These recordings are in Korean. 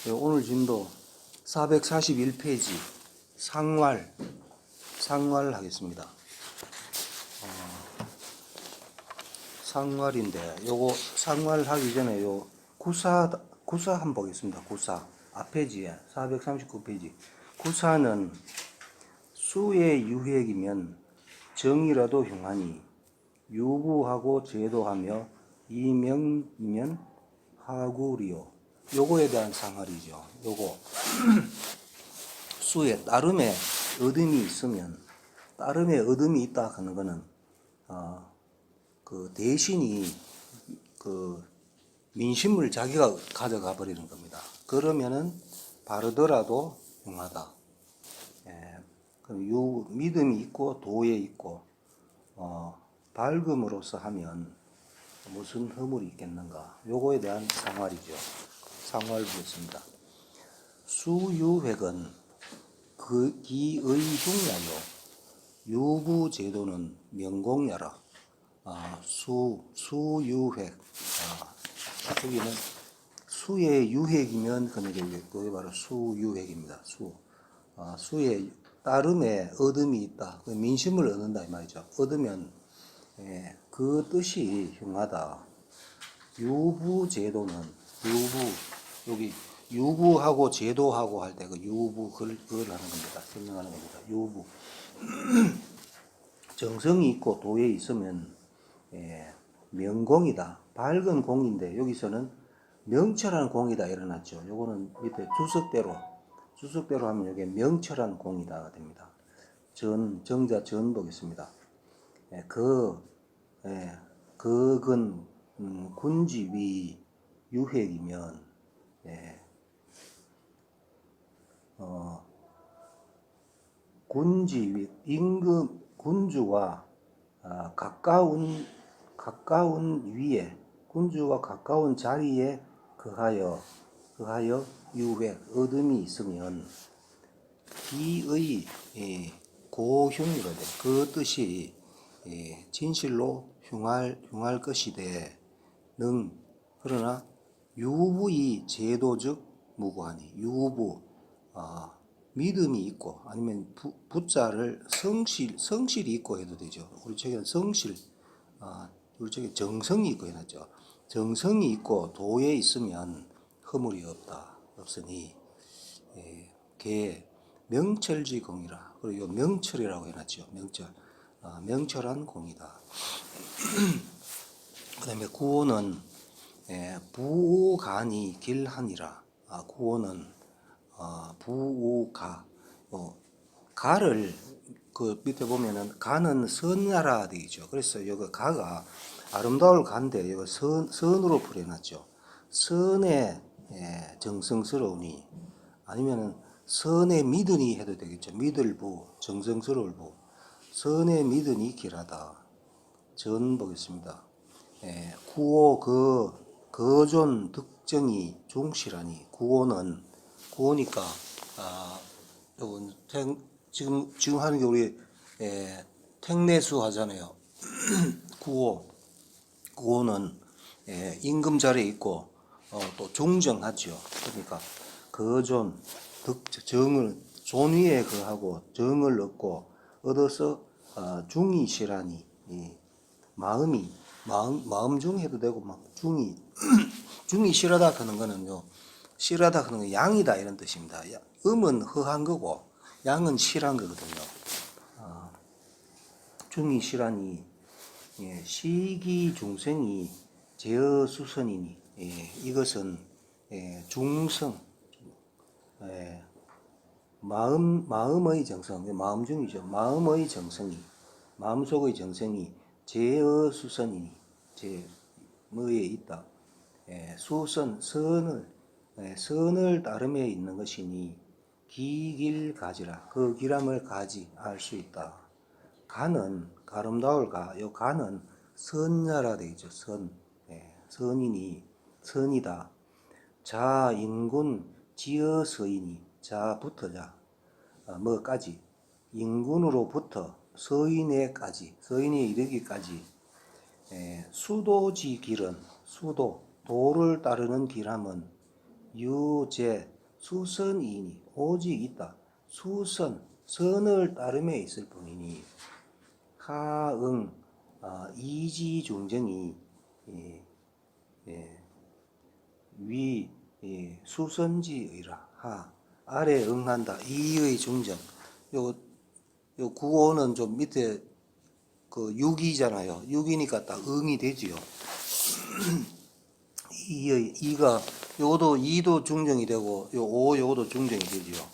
오늘 진도 441페이지 상활 하겠습니다. 상활인데 요거 상활 하기 전에 요 구사 한번 보겠습니다. 구사 앞페이지에 439페이지 구사는 수의 유획이면 정이라도 흉하니 유부하고 제도하며 이명이면 하구리요. 요거에 대한 상활이죠. 요거 수에 따름에 어둠이 있으면 따름에 어둠이 있다 하는 거는 그 대신이 그 민심을 자기가 가져가 버리는 겁니다. 그러면은 바르더라도 흉하다. 믿음이 있고 도에 있고 밝음으로서 하면 무슨 허물이 있겠는가? 요거에 대한 상활이죠. 상활 보겠습니다. 수유획은 그 기의 흉야요 유부제도는 명공야라. 수유획. 여기는 수의 유획이면 그게 바로 수유획입니다. 수의 따름에 어둠이 있다. 민심을 얻는다 이 말이죠. 얻으면 그 뜻이 흉하다. 유부제도는 여기 유부하고 제도하고 할 때 그 유부 그걸 하는 겁니다. 설명하는 겁니다. 유부 정성이 있고 도에 있으면 명공이다. 밝은 공인데 여기서는 명철한 공이다 일어났죠. 요거는 밑에 주석대로 하면 이게 명철한 공이다 됩니다. 정자 전 보겠습니다. 그건 군지위 유획이면 군지위 임금 군주와 가까운 위에 군주와 가까운 자리에 거하여 유획 어둠이 있으면 기의 고흉이거든. 그 뜻이 진실로 흉할 것이되 그러나 유부의 제도적 무고하니 유부 믿음이 있고 아니면 부자를 성실이 있고 해도 되죠. 우리 책에는 성실 우리 책에 정성이 있고 해놨죠. 정성이 있고 도에 있으면 허물이 없으니 개 명철지 공이라. 그리고 명철이라고 해놨죠. 명철한 공이다. 그 다음에 구호는 부오간이 길하니라. 구호는 부오가 가를 그 밑에 보면은 가는 선야라 되죠. 그래서 여기 가가 아름다울 간데 여기 선으로 풀어놨죠. 선에 정성스러우니 아니면은 선에 믿으니 해도 되겠죠. 믿을부 정성스러울 부 선에 믿으니 길하다. 전 보겠습니다. 구호 거존 득정이 중시라니. 구호니까 요건 지금 하는 게 우리 택내수 하잖아요. 구호는 임금 자리에 있고 또 중정하죠. 그러니까 거존 정을 존위에 거하고 정을 얻고 얻어서 중이시라니. 마음 중 해도 되고 막 중이 싫어다 하는 거는요. 싫어다 하는 건 양이다 이런 뜻입니다. 음은 허한 거고 양은 실한 거거든요. 중이 실하니 시기 중생이 제어수선이니 이것은 중성 마음의 정성 마음 중이죠. 마음의 정성이 마음속의 정성이 제어수선이니 뭐에 있다. 수선 선을 따름에 있는 것이니 기길 가지라. 그 길함을 알 수 있다. 가는 아름다울 요 가는 선야라 되죠. 선이니 선이다. 자 인군 지어서이니 자부터자 뭐까지 인군으로부터 서인에까지 서인에 이르기까지 수도지 길은 도를 따르는 길함은 유제 수선이니 오직 있다. 수선 선을 따름에 있을 뿐이니 하응 이지중정이 예, 예, 위 수선지의라 하 아래 응한다 이의 중정 요 구호는 좀 밑에 그 6이잖아요. 6이니까 딱 응이 되지요. 이가 요것도 2도 중정이 되고 요 5 요것도 중정이 되지요.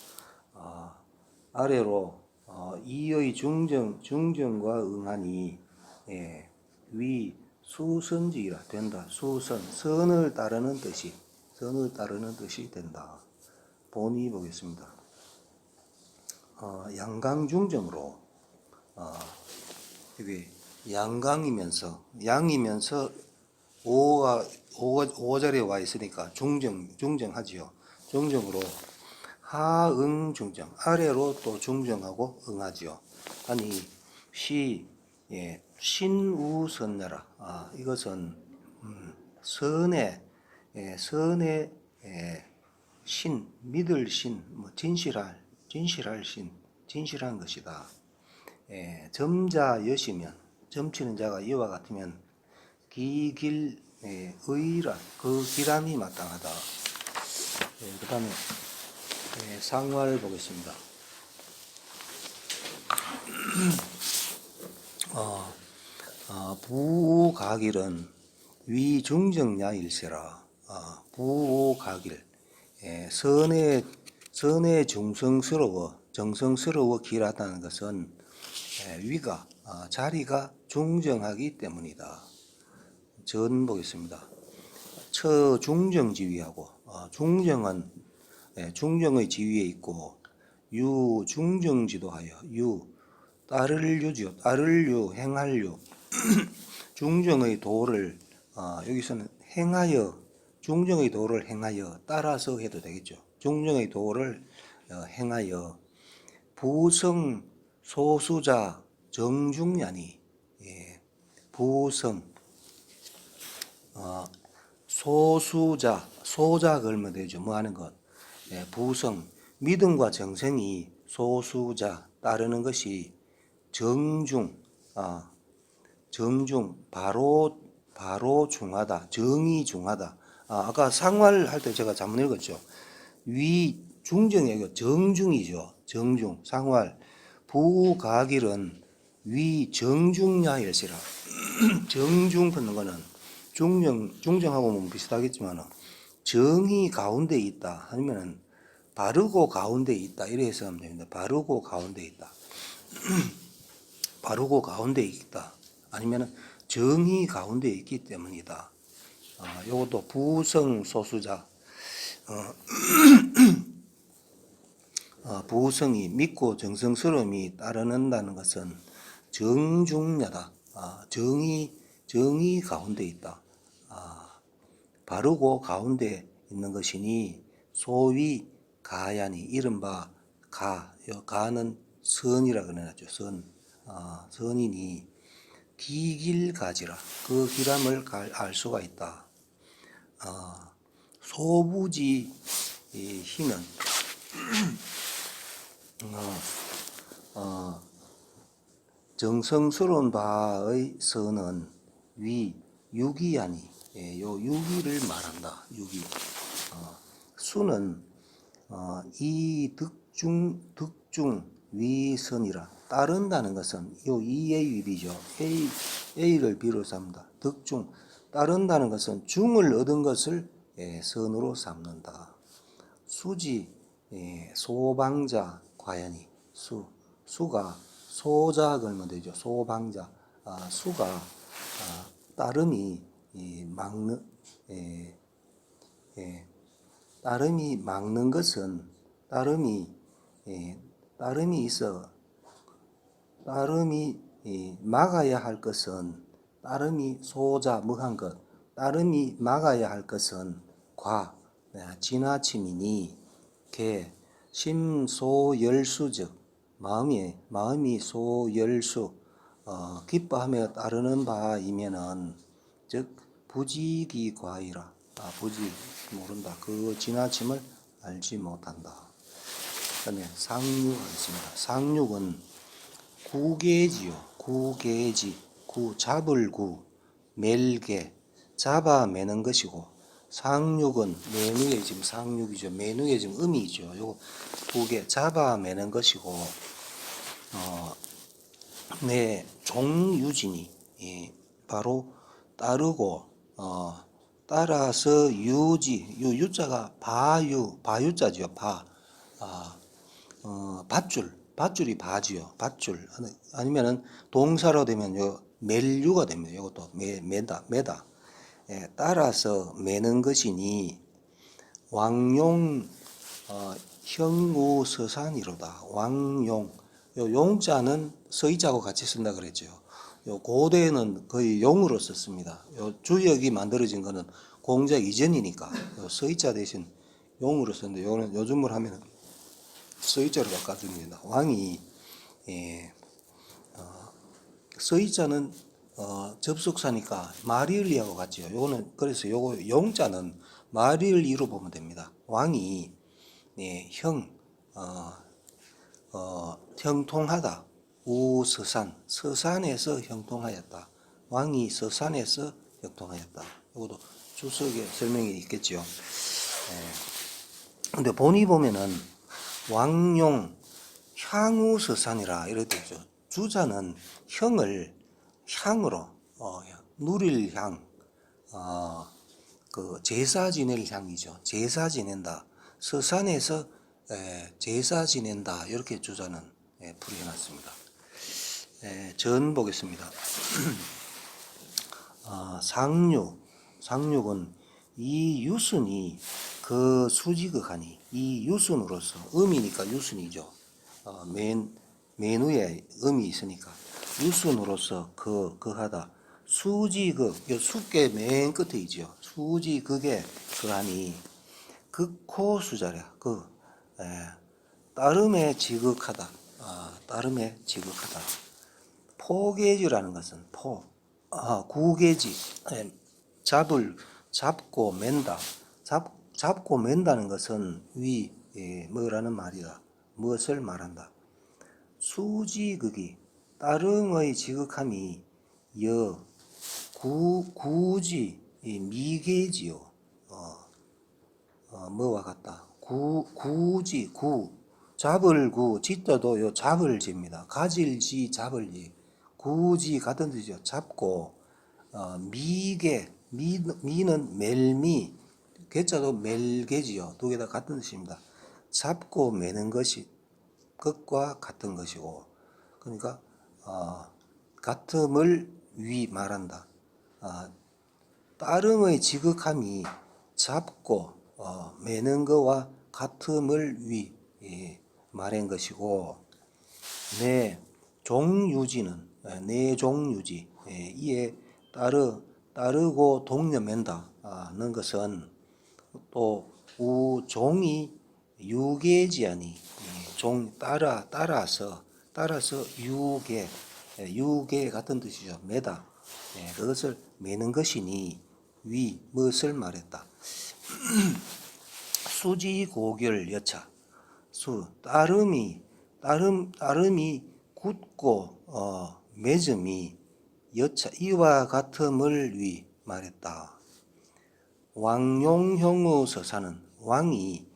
아래로 이의 중정과 응하니 예, 위 수선지라 된다. 수선 선을 따르는 뜻이 된다. 본의 보겠습니다. 양강중정으로 여기 양강이면서 양이면서 오가 자리에 와 있으니까 중정하지요. 중정으로 하응 중정 아래로 또 중정하고 응하지요. 아니 신우선내라. 이것은 선의 신 믿을 신 진실할 신 진실한 것이다. 점자 여시면 점치는 자가 이와 같으면 기길 의라 그 기람이 마땅하다. 그 다음에 상화를 보겠습니다. 부가길은 위중정야일세라. 부가길 선에 정성스러워 길하다는 것은 위가 자리가 중정하기 때문이다. 전 보겠습니다. 처중정지위하고 중정은 중정의 지위에 있고 유중정지도하여 따를 유 행할 유 중정의 도를 여기서는 행하여 중정의 도를 행하여 따라서 해도 되겠죠. 중정의 도를 행하여 부성 소수자 정중야니 부성 소자 걸면 되죠. 뭐 하는 것 부성 믿음과 정성이 소수자 따르는 것이 정중 바로 중하다. 정이 중하다. 아까 상활 할 때 제가 잘못 읽었죠. 위 중정이 정중이죠. 정중 상활 부가길은 위 정중야일시라. 정중 끊는 거는 중정하고 뭐 비슷하겠지만 정이 가운데 있다 아니면 바르고 가운데 있다 이래 해석하면 됩니다. 바르고 가운데 있다. 바르고 가운데 있다. 아니면 정이 가운데 있기 때문이다. 요것도 부성 소수자 부성이 믿고 정성스러움이 따르는다는 것은 정중야다. 정이 가운데 있다. 바르고 가운데 있는 것이니 소위 가야니 이른바 가는 선이라 그래놨죠. 선이니 기길가지라 그 기람을 알 수가 있다. 소부지 희는 정성스러운 바의 선은 유기하니 요 유기를 말한다. 유기 수는 이 득중 위선이라 따른다는 것은 요 이의 위비죠. A를 B로 삼다. 득중 따른다는 것은 중을 얻은 것을 선으로 삼는다. 수지 소방자 과연이 수가 소자 걸면 되죠. 소방자 수가 따름이 막는 것은 따름이 있어 따름이 막아야 할 것은 따름이 소자 무한 것 따름이 막아야 할 것은 지나침이니 개 심소열수즉 마음이 소열수 기뻐하며 따르는 바이면은 즉 부지기과이라 보지 모른다. 그 지나침을 알지 못한다. 그다음에 상육 하겠습니다. 상육은 구개지요. 구개지, 잡을 멜개, 잡아매는 것이고, 상육은 매누에 지금 상육이죠. 매누에 지금 음이죠. 요거 구개, 잡아매는 것이고, 네, 종유진이, 바로 따르고, 따라서 유지, 요 유자가 바유자죠. 밧줄이 바지요. 밧줄. 아니면은 동사로 되면 요 멜류가 됩니다. 이것도 매다. 따라서 매는 것이니 왕용 형우서산이로다. 왕용. 요 용자는 서이자하고 같이 쓴다 그랬죠. 요 고대에는 거의 용으로 썼습니다. 요 주역이 만들어진 거는 공작 이전이니까 요 서이자 대신 용으로 썼는데 요는 요즘을 하면 서이자로 바꿔줍니다. 왕이 서이자는 접속사니까 마리을리하고 같지요. 요거는 그래서 요거 용자는 마리을리로 보면 됩니다. 왕이 형통하다. 서산에서 형통하였다. 왕이 서산에서 형통하였다. 이것도 주석에 설명이 있겠죠. 근데 본이 보면은 왕용 향우서산이라 이렇게 되죠. 주자는 형을 향으로 누릴 향, 그 제사 지낼 향이죠. 제사 지낸다. 서산에서 제사 지낸다. 이렇게 주자는 풀이해놨습니다. 전 보겠습니다. 상육은 이 유순이 그 수지극하니, 이 유순으로서, 음이니까 유순이죠. 맨 위에 음이 있으니까 유순으로서 그하다. 수지극, 요 숙계 맨 끝에 있죠. 수지극에 그하니 극호수자랴. 따름에 지극하다. 따름에 지극하다. 포개지라는 것은 구개지, 잡고 맨다. 잡고 맨다는 것은 뭐라는 말이다. 무엇을 말한다. 수지극이 따름의 지극함이 구지 미개지요. 뭐와 같다. 구지 잡을 짓더도 요 잡을지입니다. 가질지 잡을지 구지 같은 뜻이죠. 잡고 미는 멜미 개자도 멜개지요. 두 개 다 같은 뜻입니다. 잡고 매는 것과 같은 것이고, 그러니까 같음을 말한다. 따름의 지극함이 잡고 매는 것과 같음을 말한 것이고, 내 종유지는 내 종유지 이에 따르고 동념맨다는 것은 또 종이 유계지하니 따라서 유계 같은 뜻이죠. 매다. 그것을 매는 것이니 무엇을 말했다. 수지고결 여차. 따름이 굳고 매점이 여차 이와 같음을 말했다. 왕용형의 서산은 왕이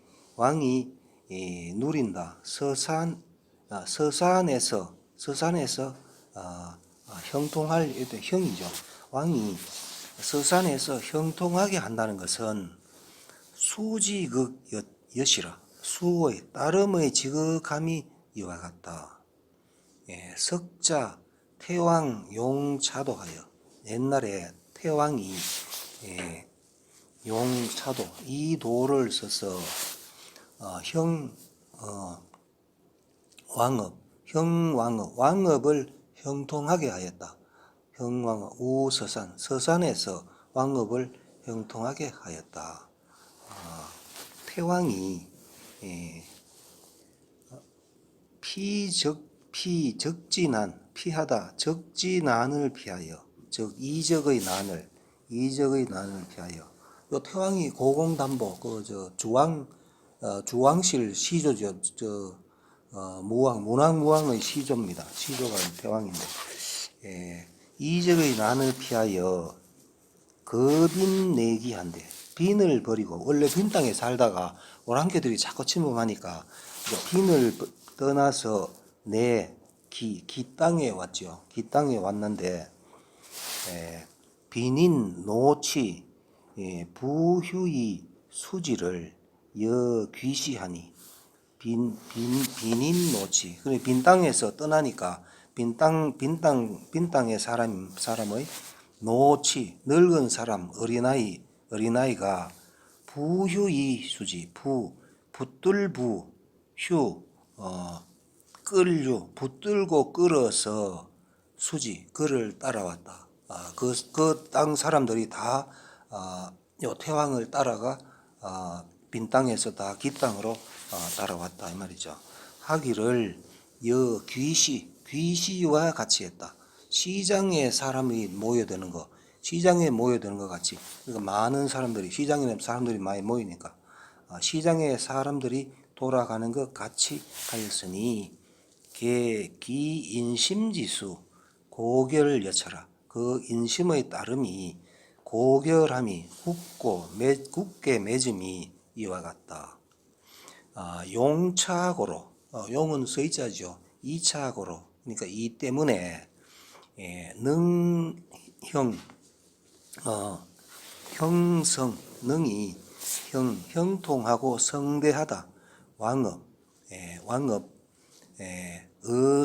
누린다. 서산에서 형통할 형이죠. 왕이 서산에서 형통하게 한다는 것은 수지극 여시라. 수의 따름의 지극함이 이와 같다. 석자 태왕 용차도하여, 옛날에 태왕이 용차도 이 도를 써서 왕업을 형통하게 하였다. 형왕업 서산에서 왕업을 형통하게 하였다. 태왕이 적지난을 피하여, 즉 이적의 난을 피하여 요 태왕이 고공담보 주왕실 시조죠. 문왕무왕의 시조입니다. 시조가 태왕인데, 이적의 난을 피하여 거빈 내기한데, 빈을 버리고 원래 빈 땅에 살다가 오랑캐들이 자꾸 침범하니까 빈을 떠나서 기 땅에 왔죠. 기 땅에 왔는데, 빈인 노치 부휴이 수지를 여귀시하니, 빈인 노치. 그래, 빈 땅에서 떠나니까 빈 땅의 사람의 노치, 늙은 사람, 어린아이가 부휴이 수지, 붙들부, 휴, 끌류, 붙들고 끌어서 수지, 그를 따라왔다. 그 땅 사람들이 다, 요 태왕을 따라가, 빈 땅에서 다 기 땅으로 따라왔다. 이 말이죠. 하기를 귀시와 같이 했다. 시장에 사람이 모여드는 거, 시장에 모여드는 것 같이. 그러니까 많은 사람들이, 시장에 사람들이 많이 모이니까, 시장에 사람들이 돌아가는 것 같이 하였으니, 기인심지수 고결 여차라. 그 인심의 따름이 고결함이 굳게 맺음이 이와 같다. 용차고로, 용은 서자죠. 이차고로, 그러니까 이 때문에 형성, 능이 형통하고 성대하다. 왕업,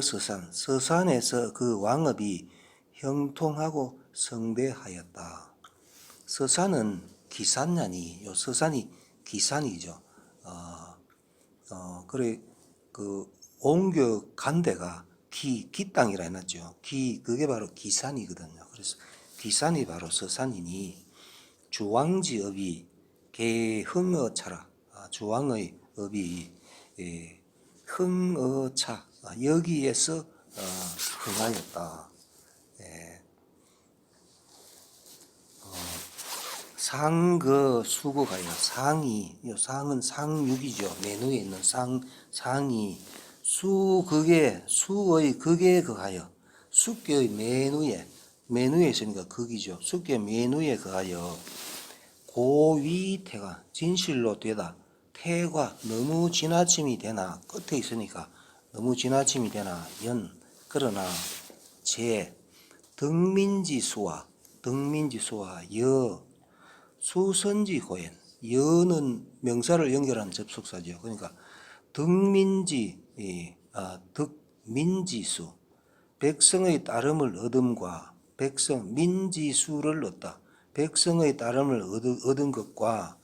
서산에서 그 왕업이 형통하고 성대하였다. 서산은 기산냐니, 요 서산이 기산이죠. 그래, 옮겨 간 데가 기 땅이라 해놨죠. 그게 바로 기산이거든요. 그래서 기산이 바로 서산이니, 주왕지 업이 개흥어차라. 주왕의 업이 흥어차, 여기에서 흥하였다. 상거수거가요. 상이, 요 상은 상육이죠. 메뉴에 있는 상이 수의 극에 거하여, 숙교의 메뉴에 있으니까 극이죠. 숙교의 메뉴에 거하여 고위태가 진실로 되다. 태가 너무 지나침이 되나, 끝에 있으니까 너무 지나침이 되나, 그러나 등민지수와 수선지 고엔, 여는 명사를 연결한 접속사죠. 그러니까 득민지수, 백성의 따름을 얻음과 민지수를 얻다. 백성의 따름을 얻은 것과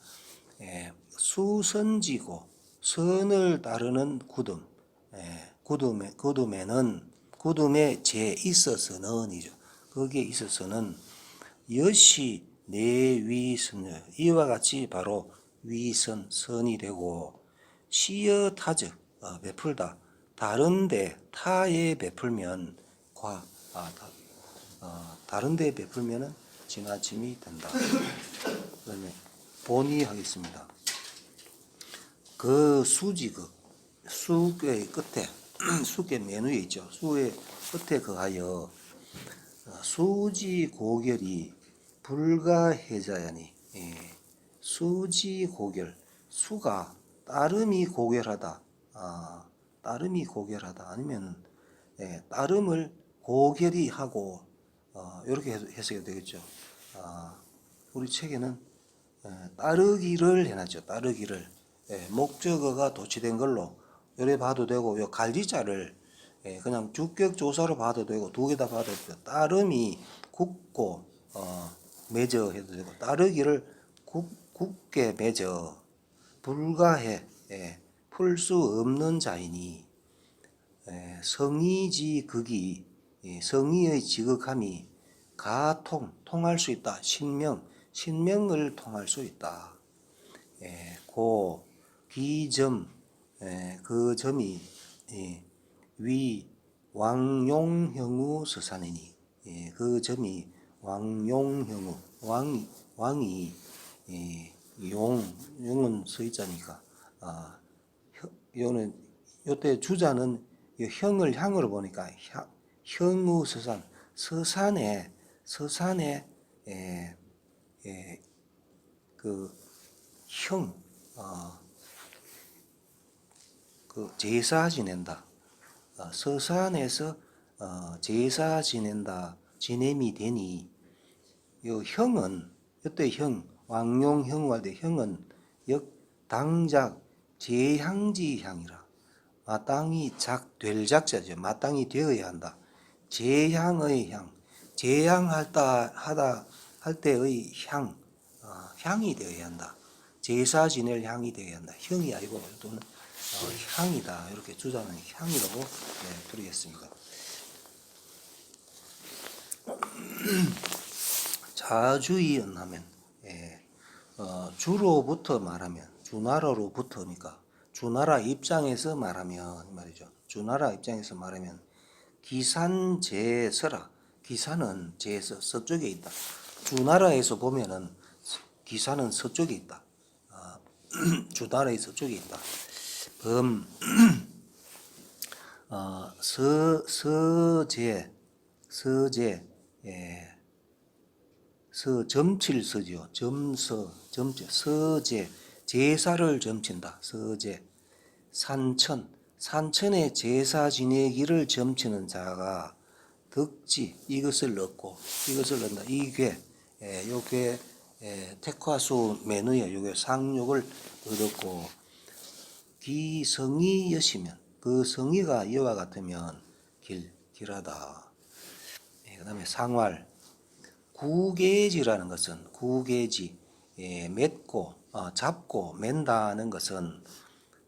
수선지고, 선을 따르는 굳음, 굳음에 제 있어서는이죠. 거기에 있어서는 여시 내위선요. 이와 같이 바로 선이 되고, 시여타즉 베풀다. 다른데 타에 베풀면 다른데 베풀면은 지나침이 된다. 그다음에 본의 하겠습니다. 그 수의 끝에 수의 메뉴에 있죠. 수의 끝에 거하여 수지 고결이 불가해자야니, 수지 고결, 수가 따름이 고결하다. 따름이 고결하다. 아니면 따름을 고결히 하고, 이렇게 해석이 되겠죠. 우리 책에는 따르기를 해놨죠. 따르기를. 목적어가 도치된 걸로 요래 봐도 되고, 요 갈지자를 그냥 주격 조사로 봐도 되고, 두 개 다 봐도 되고, 따름이 굳고 맺어 해도 되고, 따르기를 굳게 맺어 불가해, 풀 수 없는 자이니, 성의지 극이, 성의의 지극함이 통할 수 있다. 신명을 통할 수 있다. 기점, 그 점이 왕용형우 서산이니, 그 점이 왕용형우, 왕이 용은 서자니까 요는 요때 주자는 이 형을 향으로 보니까 형우 서산에 그 형, 그 제사 지낸다. 서산에서 제사 지낸다. 지냄이 되니 요 형은 이때 왕용 형우 할 때 형은 당작 제향지 향이라. 마땅히 될 작자죠. 마땅히 되어야 한다. 제향의 향, 할 때의 향이 되어야 한다. 제사 지낼 향이 되어야 한다. 형이 아니고 또는 향이다. 이렇게 주자는 향이라고 드리겠습니다. 자주의언하면 주로부터 말하면 주나라로부터니까 주나라 입장에서 말하면 말이죠. 주나라 입장에서 말하면 기산제서라. 기산은 제서 서쪽에 있다. 주나라에서 보면은 기산은 서쪽에 있다. 주나라의 서쪽에 있다. 점칠서지요. 서제 제사를 점친다. 서제 산천에 제사 지내기를 점치는 자가 덕지 이것을 넣고 이것을 넣는다. 요괴 택화수 메누에 요괴 상욕을 얻었고 기성이 여시면 그 성의가 이와 같으면 길하다. 그다음에 상활 구계지라는 것은 구계지 맺고 잡고 맨다는 것은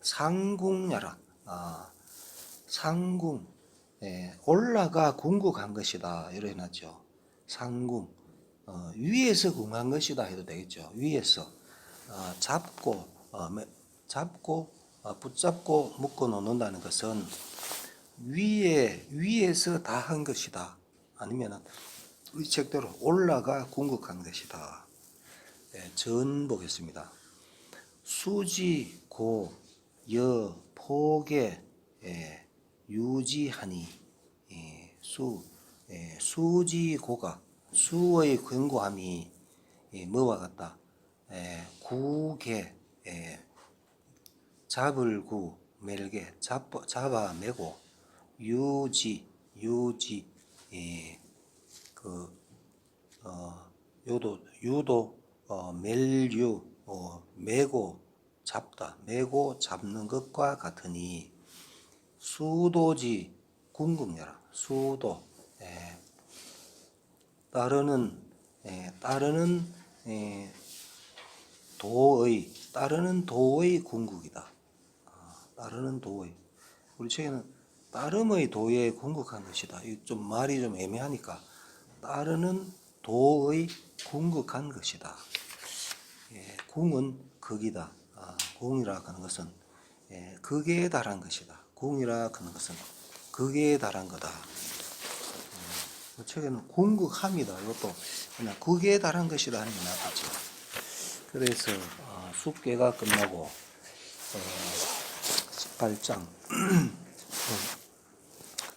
상궁야라. 상궁 올라가 궁극한 것이다. 이래 놨죠. 상궁 위에서 궁한 것이다 해도 되겠죠. 위에서 잡고 붙잡고 묶어 놓는다는 것은 위에서 다 한 것이다. 아니면은 이 책대로 올라가 궁극한 것이다. 전 보겠습니다. 수지 고 여 포개 유지하니 수지고가 수의 견고함이 뭐와 같다. 구개 잡을 구 멜게 잡아 매고 유지 유도 멜유 매고 잡다 매고 잡는 것과 같으니 수도지 궁극녀라. 수도 따르는 도의 궁극이다. 따르는 도의 우리 책에는 따름의 도에 궁극한 것이다. 좀 말이 좀 애매하니까 따르는 도의 궁극한 것이다. 궁은 극이다. 궁이라 하는 것은 극에 달한 것이다. 궁이라 하는 것은 극에 달한 거다. 책에는 궁극함이다. 이것도 그냥 극에 달한 것이다 하는 게 낫겠죠. 그래서 숙계가 끝나고 18장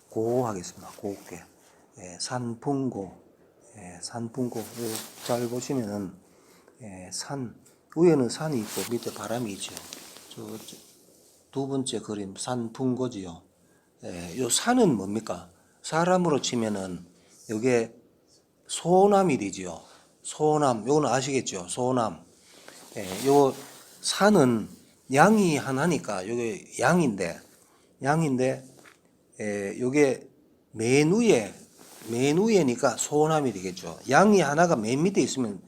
고 하겠습니다. 고계 산풍고 산풍고 잘 보시면은 산 위에는 산이 있고 밑에 바람이 있죠. 두 번째 그림 산풍고지요. 요 산은 뭡니까? 사람으로 치면은 요게 소남이 되지요. 소남 요거는 아시겠죠? 소남. 요 산은 양이 하나니까 요게 양인데 요게 맨 위에니까 소남이 되겠죠. 양이 하나가 맨 밑에 있으면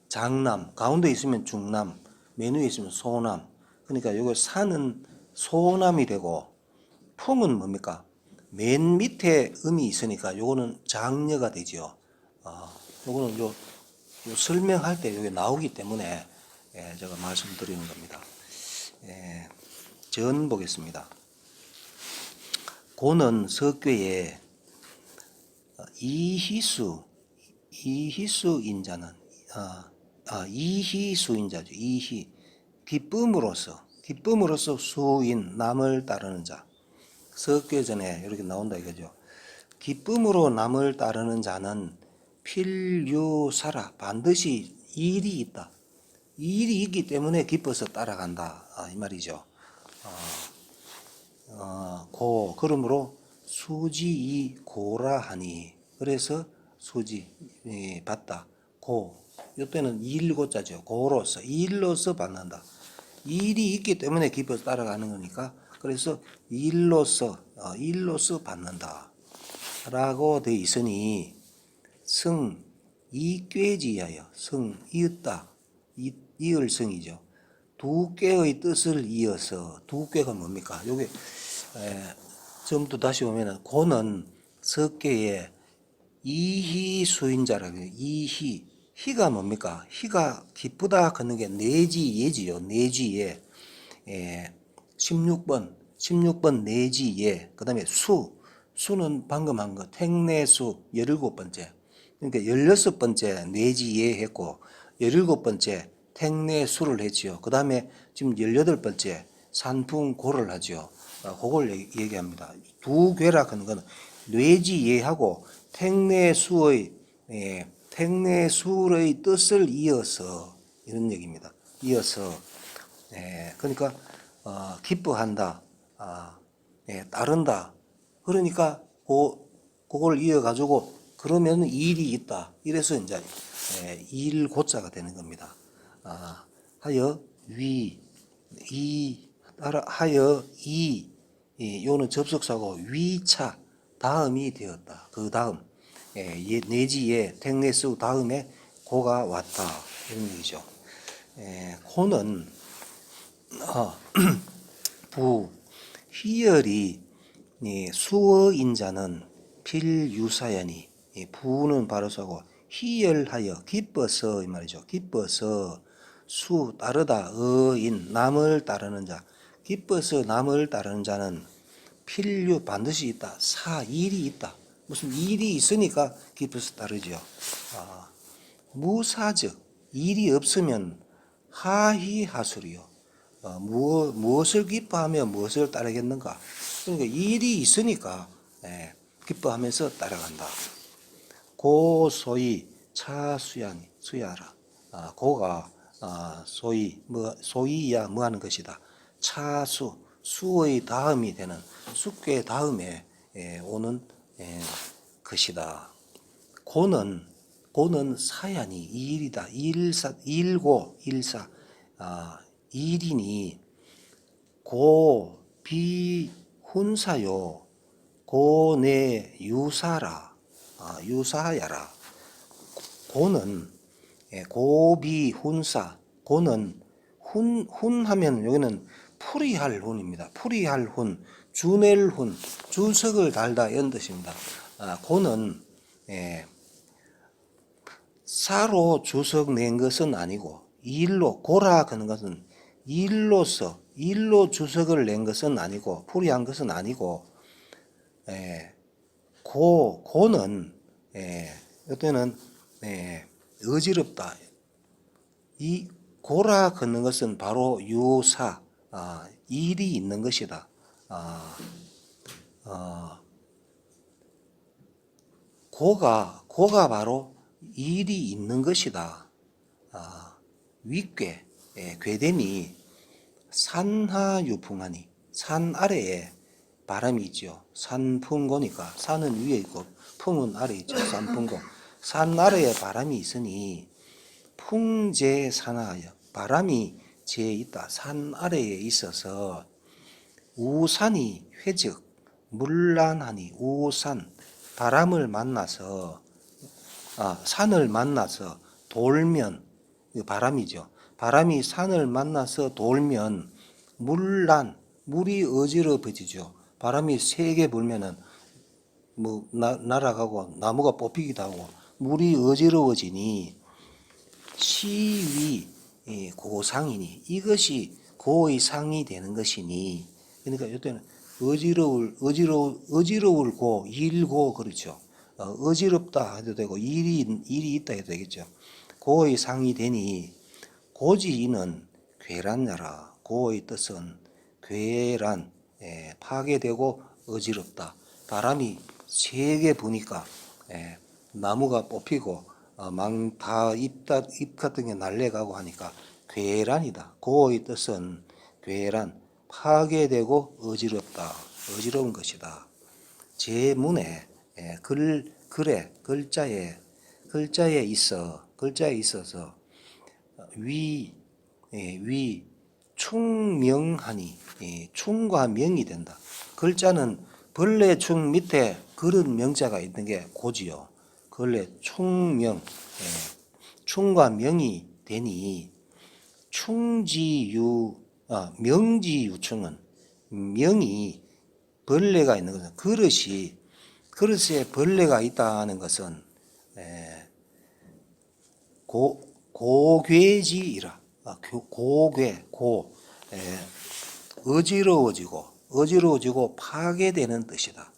장남, 가운데 있으면 중남, 맨 위에 있으면 소남. 그러니까 요거 산은 소남이 되고 풍은 뭡니까? 맨 밑에 음이 있으니까 요거는 장녀가 되죠. 요거는 요 설명할 때 요게 나오기 때문에 제가 말씀드리는 겁니다. 전 보겠습니다. 고는 석괴에 이희수 인자는 이희 수인자죠. 이희. 기쁨으로써 수인, 남을 따르는 자. 석괴전에 이렇게 나온다 이거죠. 기쁨으로 남을 따르는 자는 필유사라. 반드시 일이 있다. 일이 있기 때문에 기뻐서 따라간다. 이 말이죠. 그러므로 수지이 고라 하니. 그래서 수지, 받다. 이때는 일고자죠. 고로서, 일로서 받는다. 일이 있기 때문에 기뻐서 따라가는 거니까, 그래서 일로서 받는다. 라고 되어 있으니, 이꾀지하여, 이었다. 이을 성이죠. 두 꾀의 뜻을 이어서, 두 꾀가 뭡니까? 요게, 처음부터 다시 보면은, 고는 석계의 이희 수인자라고 해요. 희가 뭡니까? 희가 기쁘다 그는 게 내지예지요. 내지예. 16번 내지예. 그 다음에 수는 방금 한 거, 택내수 17번째. 그러니까 16번째 내지예 했고, 17번째 택내수를 했지요. 그 다음에 지금 18번째 산풍고를 하죠. 그걸 얘기합니다. 두 괴라 하는 거는 뇌지예하고 택내수의 뜻을 이어서 이런 얘기입니다. 이어서 그러니까 기뻐한다, 따른다. 그러니까 그걸 이어가지고 그러면 일이 있다. 이래서 이제 일고자가 되는 겁니다. 하여 요는 접속사고 위차 다음이 되었다. 그 다음 내지에 택내수 다음에 고가 왔다 이런 얘기죠. 고는 희열이 수어인자는 필유사야니 부는 바로서고 희열하여 기뻐서 이 말이죠. 기뻐서 따르다 어인 남을 따르는 자. 기뻐서 남을 따르는 자는 필유 반드시 있다. 일이 있다. 무슨 일이 있으니까 기뻐서 따르죠. 무사적 일이 없으면 하희하술이요. 무엇을 기뻐하며 무엇을 따르겠는가? 그러니까 일이 있으니까 기뻐하면서 따라간다. 소위 수야라. 고가 소위야 뭐하는 것이다. 수의 다음이 되는 숙괴 다음에 오는 것이다. 고는 사야니 일이다. 일사 일이니 비훈사요 고내 유사라. 유사야라. 고는 고비훈사. 고는 훈하면 여기는 풀이할 훈입니다. 풀이할 훈, 주낼 훈, 주석을 달다 이런 뜻입니다. 고는 사로 주석 낸 것은 아니고 일로 고라 하는 것은 일로 주석을 낸 것은 아니고 풀이한 것은 아니고 고는 이때는 어지럽다. 이 고라 걷는 것은 바로 유사 일이 있는 것이다. 고가 바로 일이 있는 것이다. 윗괴 괴됨이 산하유풍하니 산 아래에 바람이 있죠. 산풍고니까 산은 위에 있고 풍은 아래에 있죠. 산풍고. 산 아래에 바람이 있으니 풍제산하여 바람이 제 있다. 산 아래에 있어서 우산이 회적 물란하니 우산 바람을 만나서 산을 만나서 돌면 바람이죠. 바람이 산을 만나서 돌면 물이 어지러워지죠. 바람이 세게 불면은 날아가고 나무가 뽑히기도 하고 물이 어지러워지니 시위 고상이니 이것이 고의 상이 되는 것이니 그러니까 이때는 어지러울 일고 그렇죠. 어지럽다 해도 되고 일이 있다 해도 되겠죠. 고의 상이 되니 고지는 괴란야라. 고의 뜻은 괴란, 파괴되고 어지럽다. 바람이 세게 부니까 나무가 뽑히고 다 잎 같은 게 날려가고 하니까 괴란이다. 고의 뜻은 괴란, 파괴되고 어지럽다. 어지러운 것이다. 제문에 글에 글자에 있어서 위 충명하니 충과 명이 된다. 글자는 벌레 충 밑에 그런 명자가 있는 게 고지요. 벌레 충명 충과 명이 되니 명지유충은 명이 벌레가 있는 것은 그릇에 벌레가 있다는 것은 고괴지이라. 고괴 어지러워지고 파괴되는 뜻이다.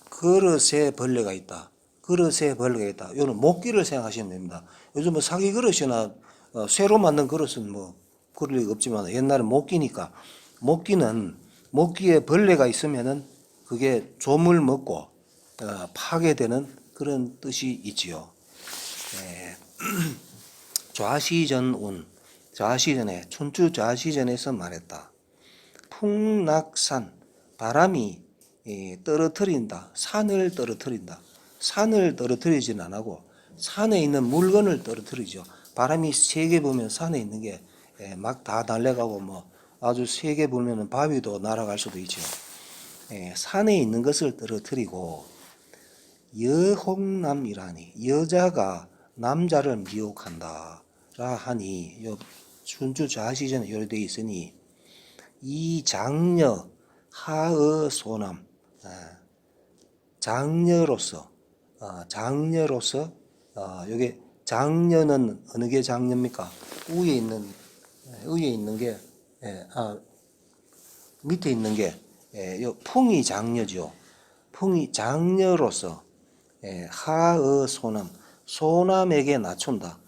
그릇에 벌레가 있다. 이거는 목기를 생각하시면 됩니다. 요즘 뭐 사기 그릇이나 쇠로 만든 그릇은 뭐 그럴 리가 없지만 옛날에 목기니까 목기에 벌레가 있으면은 그게 조물 먹고 파괴되는 그런 뜻이 있지요. 좌시전에 춘추 좌시전에서 말했다. 풍락산 바람이 떨어뜨린다. 산을 떨어뜨리지는 안 하고 산에 있는 물건을 떨어뜨리죠. 바람이 세게 불면 산에 있는 게 막 다 날아가고 뭐 아주 세게 불면은 바위도 날아갈 수도 있죠. 산에 있는 것을 떨어뜨리고 여홍남이라니 여자가 남자를 미혹한다 라 하니 요 춘추 좌시전에 요래되어 있으니 이 장녀 하의 소남 장녀로서 여기 장녀는 어느 게 장녀입니까? 위에 있는 게 밑에 있는 게 요 풍이 장녀죠. 풍이 장녀로서 하의 소남에게 낮춘다.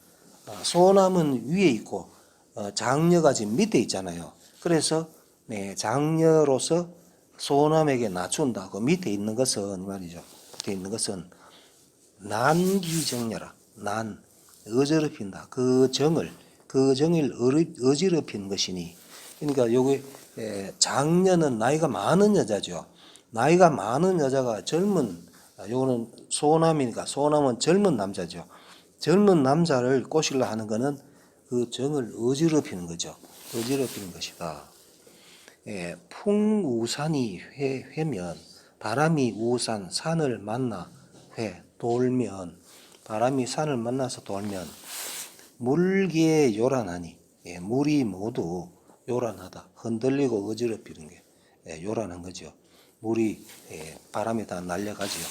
소남은 위에 있고 장녀가 지금 밑에 있잖아요. 그래서 장녀로서 소남에게 낮춘다. 그 밑에 있는 것은 말이죠. 밑에 있는 것은 난기정녀라. 어지럽힌다. 그 정을 어지럽힌 것이니. 그러니까 여기 장녀는 나이가 많은 여자죠. 나이가 많은 여자가 요거는 소남이니까 소남은 젊은 남자죠. 젊은 남자를 꼬시려 하는 것은 그 정을 어지럽히는 거죠. 어지럽히는 것이다. 풍우산이 회면 바람이 우산 산을 만나 돌면 바람이 산을 만나서 돌면 물기에 요란하니 물이 모두 요란하다. 흔들리고 어지럽히는 게 요란한 거죠. 물이 바람에 다 날려가지요.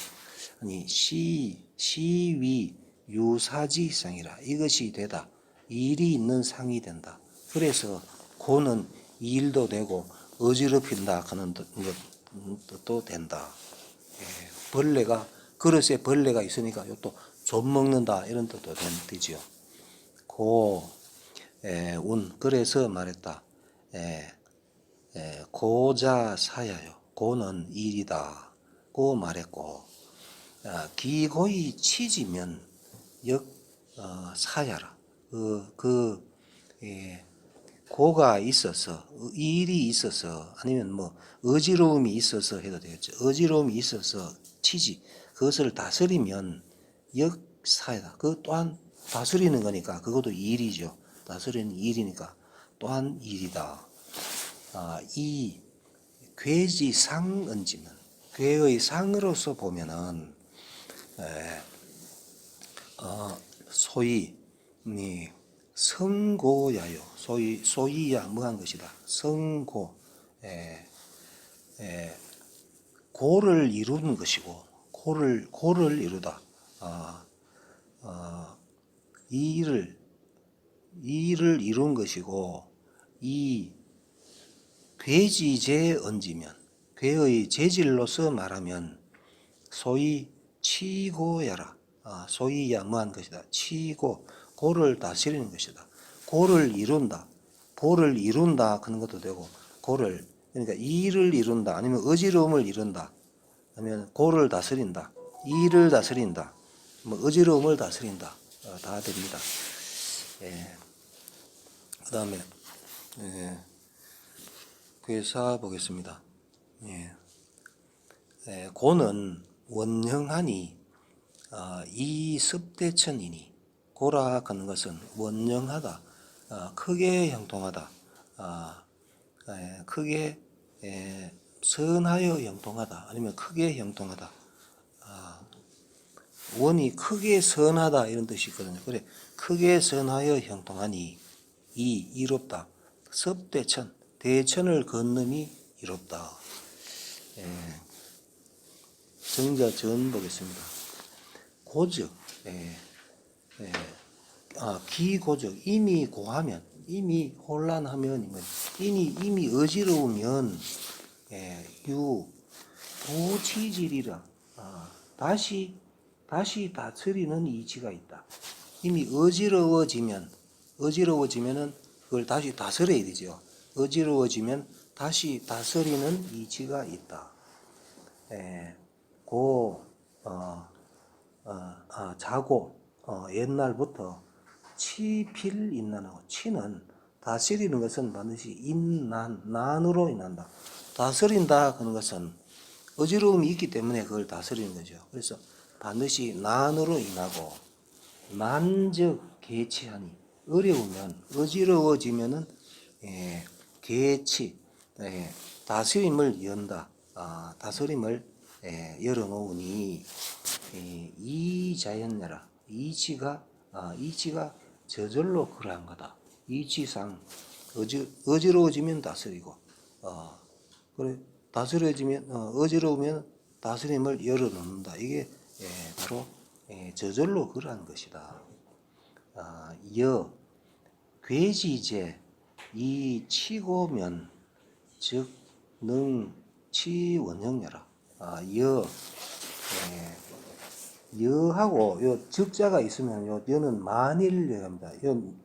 아니 시위 유사지상이라 이것이 되다. 일이 있는 상이 된다. 그래서 고는 일도 되고 어지럽힌다 하는 뜻도 된다. 그릇에 벌레가 있으니까 또 좀 먹는다 이런 뜻도 되지요. 그래서 말했다. 고자사야요. 고는 일이다. 고 말했고 기고이 치지면 사야라. 고가 있어서 일이 있어서 아니면 뭐 어지러움이 있어서 해도 되겠죠. 어지러움이 있어서 치지 그것을 다스리면 역사이다. 그 또한 다스리는 거니까 그것도 일이죠. 다스리는 일이니까 또한 일이다. 이 괴지 상은지는 괴의 상으로서 보면은 소위 성고야요. 소위야 뭐한 것이다. 성고 고를 이루는 것이고 고를 이루다. 일을 이룬 것이고 이 괴지제 얹으면 괴의 재질로서 말하면 소위 치고야라. 소위 양무한 것이다. 치고 고를 다스리는 것이다. 고를 이룬다. 고를 이룬다 그런 것도 되고 고를 그러니까 이를 이룬다 아니면 어지러움을 이룬다 아니면 고를 다스린다 이를 다스린다 뭐 어지러움을 다스린다 다 됩니다. 예. 그다음에 괴사 보겠습니다. 예. 고는 원형하니 이습대천이니 고라 하는 것은 원형하다 크게 형통하다 크게 선하여 형통하다 아니면 크게 형통하다 원이 크게 선하다 이런 뜻이 있거든요. 그래 크게 선하여 형통하니 이롭다 섭대천 대천을 건넌이 이롭다. 정자 전 보겠습니다. 고적 기고적 이미 고하면 이미 혼란하면 이미 어지러우면 도치질이라 다시 다스리는 이치가 있다. 이미 어지러워지면은 그걸 다시 다스려야 되죠. 어지러워지면 다시 다스리는 이치가 있다. 자고 옛날부터 치필 인난하고 치는 다스리는 것은 반드시 난으로 인한다. 다스린다 하는 것은 어지러움이 있기 때문에 그걸 다스리는 거죠. 그래서 반드시 난으로 인하고 난즉 개치하니 어려우면 어지러워지면은 개치 다스림을 연다. 다스림을 열어놓으니 이자연내라 이치가 저절로 그러한 거다. 이치상 어지러워지면 다스리고 그래 다스려지면 어지러우면 다스림을 열어놓는다. 이게 바로 저절로 그러한 것이다. 괴지제 이 치고면 즉 능치 원형녀라. 여하고 요 적자가 있으면 요 여는 만일 여합니다.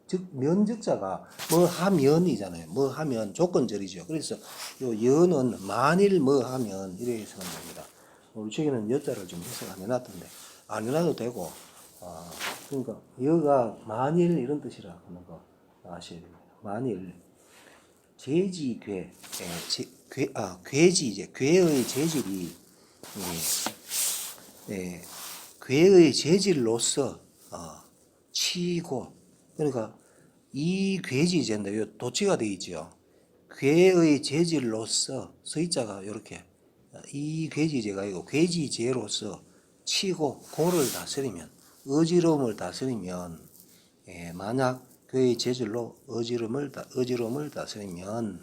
즉 면적자가 뭐 하면이잖아요. 뭐 하면 조건절이죠. 그래서 요 여는 만일 뭐 하면 이렇게 해석하면 됩니다. 우리 책에는 여자를 좀 해석 안 해놨던데 안 해놔도 되고 그러니까 여가 만일 이런 뜻이라 하는 거 아셔야 됩니다. 만일 재지괴 괴지 이제 괴의 재질이 괴의 재질로서 치고 그러니까 이 괴지제인데 요 도치가 되어 있죠. 괴의 재질로서 서자가 이렇게 이 괴지제가 아니고 괴지제로서 치고 고를 다스리면 어지러움을 다스리면 만약 괴의 재질로 어지러움을 다스리면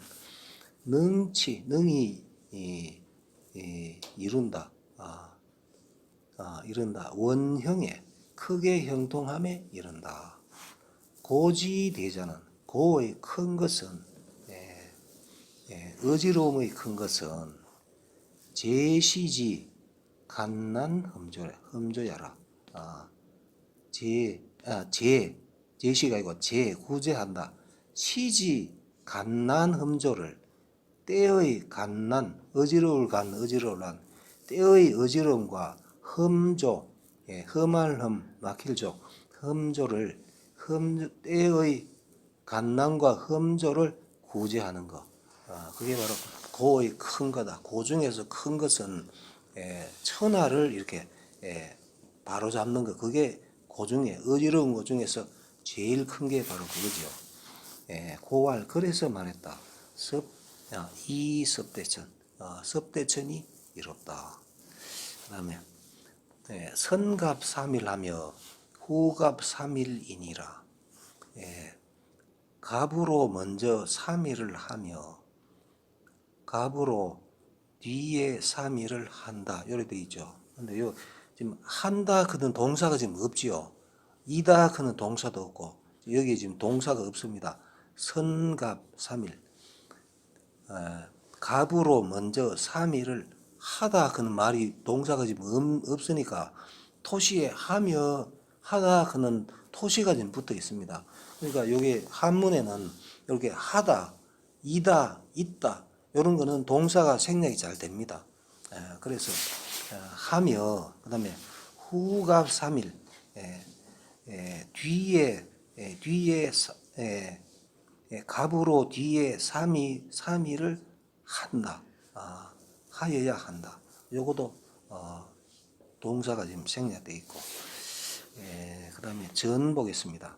능이 이룬다. 이른다. 원형에 크게 형통함에 이른다. 고지대자는 고의 큰 것은 어지러움의 큰 것은 제시지 간난 험조야라. 제시가 아니고 구제한다. 시지 간난 험조를 때의 간난 어지러울 때의 어지러움과 험조 험할 막힐 험조를 때의 간난과 험조를 구제하는 것. 그게 바로 고의 큰 거다. 고 중에서 큰 것은 천하를 이렇게 바로 잡는 것. 그게 고 중에 어지러운 것 중에서 제일 큰 게 바로 그거죠. 고할 그래서 말했다. 이 섭대천 섭대천이 이롭다. 그다음에 선갑 3일하며 후갑 3일이니라. 갑으로 먼저 3일을 하며 갑으로 뒤에 3일을 한다. 이렇게 돼 있죠. 근데 요 지금 한다 그는 동사가 지금 없지요. 이다 그는 동사도 없고 여기 지금 동사가 없습니다. 선갑 3일. 갑으로 먼저 3일을 하다 그는 말이 동사가 지금 없으니까 토시에 하며 하다 그는 토시가 지금 붙어 있습니다. 그러니까 여기 한문에는 이렇게 하다, 이다, 있다 이런 거는 동사가 생략이 잘 됩니다. 그래서 하며 그다음에 후갑 3일 뒤에 갑으로 뒤에 3일을 한다. 하여야 한다. 요것도 동사가 지금 생략되어 있고, 그 다음에 전 보겠습니다.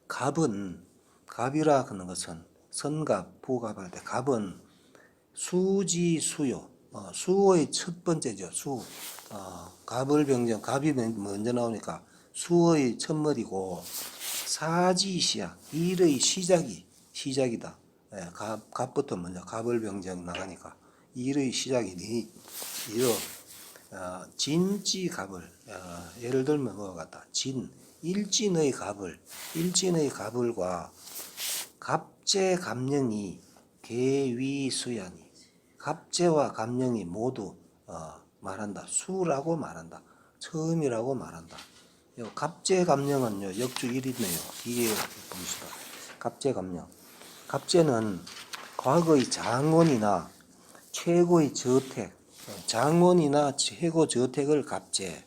갑이라 하는 것은 선갑, 부갑할 때 갑은 수지 수요, 수어의 첫 번째죠. 갑을 병정, 갑이 먼저 나오니까 수어의 첫머리고, 사지시야, 일의 시작이다. 갑부터 먼저 갑을 병정 나가니까 일의 시작이니 이로 진지 갑을 예를 들면 뭐와 같다. 일진의 갑을과 갑제 갑령이 계위수야니 갑제와 갑령이 모두 말한다. 수라고 말한다. 처음이라고 말한다. 갑제 갑령은요 역주 1이네요. 뒤에 봅시다. 갑제 갑령. 갑제는 과거의 장원이나 최고의 저택, 장원이나 최고 저택을 갑제.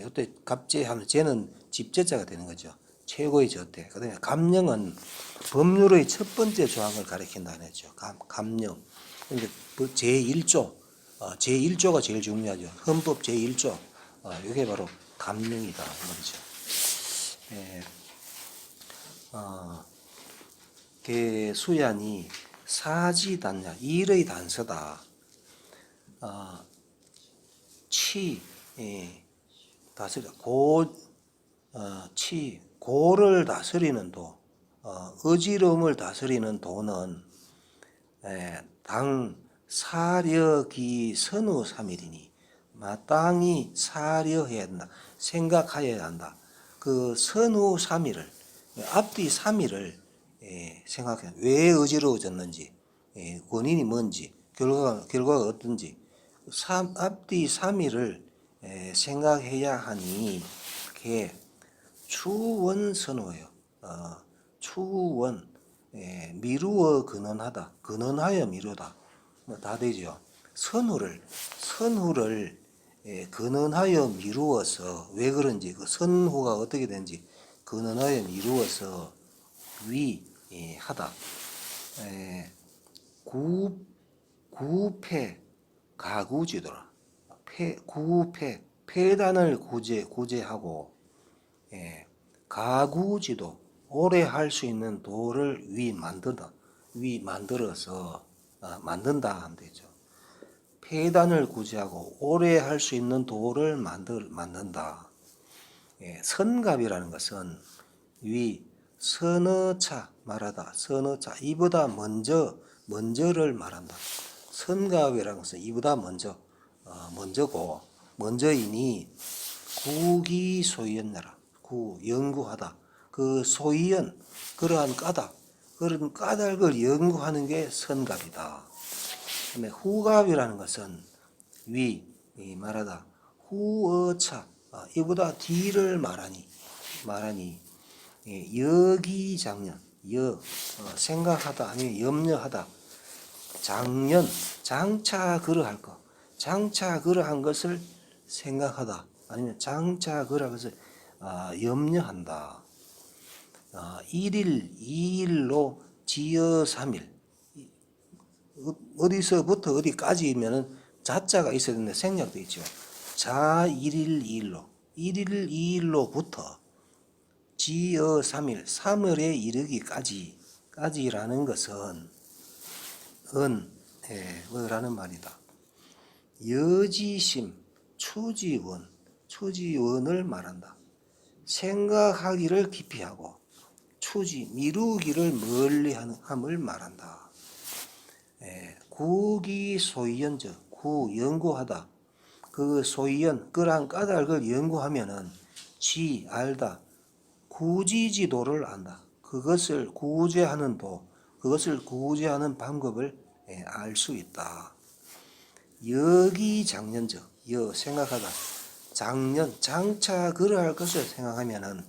이때 갑제하면 제는 집제자가 되는 거죠. 최고의 저택. 그다음에 갑령은 법률의 첫 번째 조항을 가리킨다는 거죠. 갑령. 근데 제1조, 제1조가 제일 중요하죠. 헌법 제1조. 이게 바로 갑령이다 말이죠. 수얀이 사지단냐 일의 단서다. 다스려 고를 다스리는 도, 어지러움을 다스리는 도는 당 사려기 선후 3일이니 마땅히 사려해야 한다. 생각하여야 한다. 그 선후 3일을 앞뒤 3일을 생각해. 왜 어지러워졌는지, 원인이 뭔지, 결과가 어떤지, 앞뒤 3일을 생각해야 하니, 그게 추원선호예요. 추원, 미루어 근언하다, 근언하여 미루다, 다 되죠. 선후를 근언하여 미루어서 왜 그런지, 그 선후가 어떻게 되는지 근언하여 미루어서 하다. 구패 가구지도라. 폐단을 구제하고 가구지도 오래 할 수 있는 도를 만들어서 만든다 하면 되죠. 폐단을 구제하고 오래 할 수 있는 도를 만든다. 선갑이라는 것은 선어차 말하다. 선어차 이보다 먼저를 말한다. 선갑이라는 것은 이보다 먼저고 먼저이니 구기소연나라. 연구하다. 그 소연 그러한 그런 까닭을 연구하는 게 선갑이다. 그다음에 후갑이라는 것은 말하다. 후어차 이보다 뒤를 말하니 여기장년 생각하다 아니면 염려하다. 장년 장차 그러할 것 장차 그러한 것을 생각하다 아니면 장차 그러한 것을 염려한다. 1일 2일로 지어 3일 어디서부터 어디까지면은 자자가 있어야 되는데 생략돼 있죠. 자 1일 2일로 2일로부터 지어 3일 3월에 이르기까지라는 것은 뭐라는 말이다. 여지심 추지원을 말한다. 생각하기를 깊이 하고 미루기를 멀리 함을 말한다. 구기소연저 연구하다. 그 소연 그러한 까닭을 연구하면은 알다. 구지지도를 안다. 그것을 구제하는 그것을 구제하는 방법을 알 수 있다. 여기장년적 생각하다. 장차 그러할 것을 생각하면은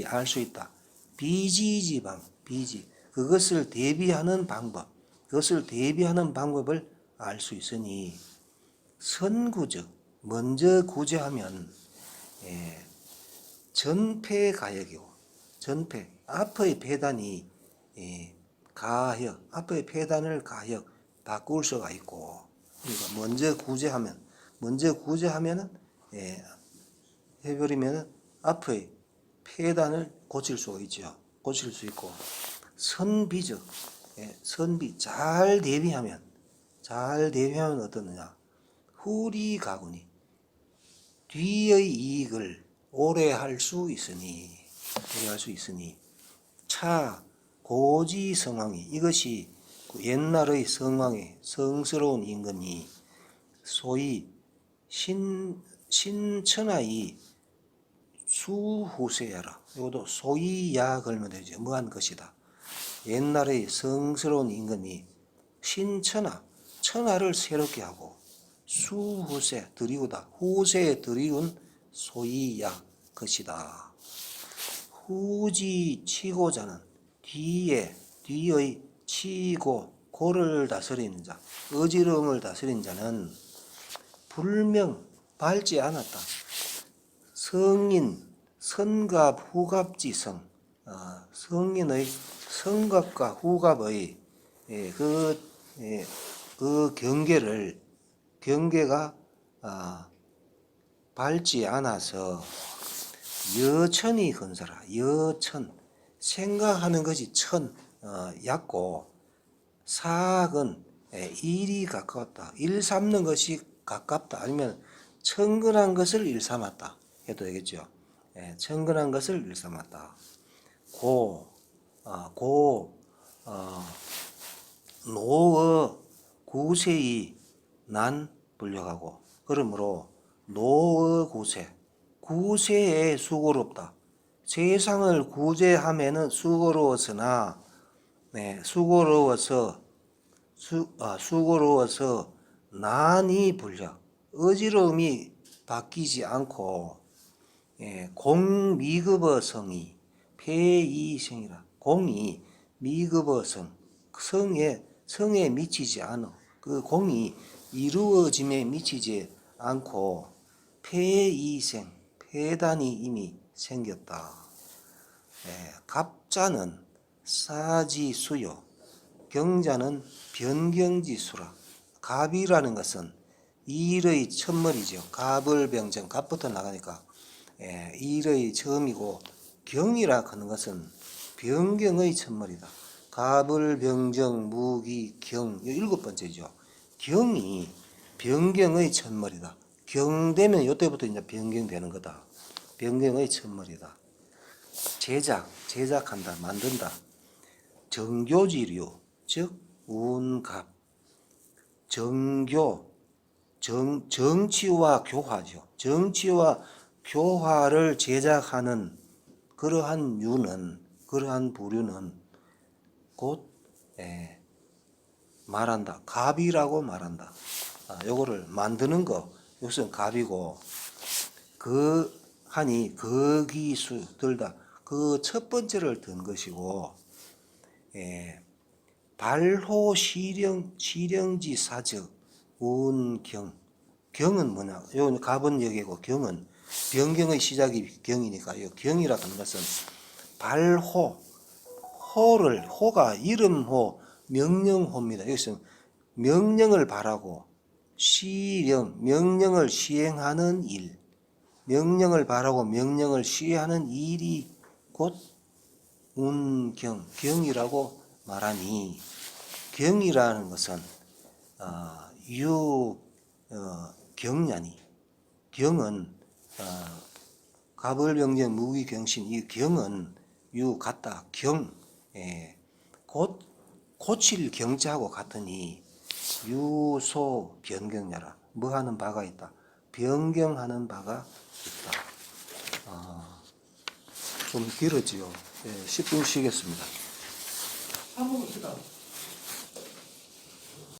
알 수 있다. 비지지방, 비지. 그것을 대비하는 방법, 그것을 대비하는 방법을 알 수 있으니 선구적, 먼저 구제하면 전폐가역이고, 전폐, 앞의 폐단이 가역, 앞의 폐단을 가역 바꿀 수가 있고, 그러니까 먼저 구제하면은 해버리면은 앞의 폐단을 고칠 수가 있죠. 고칠 수 있고, 선비적, 선비 잘 대비하면 어떠느냐? 후리 가구니 뒤의 이익을 오래 할 수 있으니 차 고지 성왕이, 이것이 옛날의 성왕의 성스러운 임금이 소위 신천하의 수후세야라. 이것도 소위야 걸면 되죠. 뭐한 것이다. 옛날의 성스러운 임금이 천하를 새롭게 하고 수후세 드리우다. 후세에 드리운 소위야 것이다. 후지 치고자는 뒤의 치고 고를 다스리는 자, 어지러움을 다스리는 자는 불명 밟지 않았다. 성인 선갑 후갑지성, 성인의 성갑과 후갑의 그 경계가 밟지 않아서 여천이 건설하. 여천, 생각하는 것이 얕고, 사악은 일이 가까웠다. 일 삼는 것이 가깝다. 아니면 천근한 것을 일 삼았다 해도 되겠죠. 천근한 것을 일 삼았다. 노의 구세이 난 불려가고, 그러므로 노의 구세에 수고롭다. 세상을 구제하면은 수고로워서 난이 불려, 어지러움이 바뀌지 않고, 공미급어성이 폐이생이라. 공이 미급어성, 성에 미치지 않아. 그 공이 이루어짐에 미치지 않고 폐이생, 폐단이 이미 생겼다. 갑자는 사지수요, 경자는 변경지수라. 갑이라는 것은 일의 첫머리죠. 갑을병정, 갑부터 나가니까 일의 처음이고, 경이라 하는 것은 변경의 첫머리다. 갑을병정, 무기, 경, 7번째죠. 경이 변경의 첫머리다. 경되면 이때부터 이제 변경되는 거다. 변경의 첫머리다. 제작한다, 만든다. 정교지류, 즉 운갑. 정치와 교화죠. 정치와 교화를 제작하는 그러한 부류는 곧 말한다. 갑이라고 말한다. 요거를 만드는 거, 이것은 갑이고, 거기수 들다. 그 첫 번째를 든 것이고, 발호 시령지 사적 운경. 경은 뭐냐? 요 갑은 여기고, 경은 변경의 시작이 경이니까, 요 경이라고 하는 것은 호가 이름호, 명령호입니다. 여기서 명령을 바라고, 명령을 시행하는 일, 명령을 바라고 명령을 시행하는 일이 곧 경이라고 말하니, 경이라는 것은 경냐니, 경은 갑을병정 무기경신, 이 경은 같다. 곧 고칠 경자하고 같으니 유소 변경냐라. 뭐 하는 바가 있다. 변경하는 바가 있다. 좀 길어지요. 10분 쉬겠습니다. 한번 봅시다.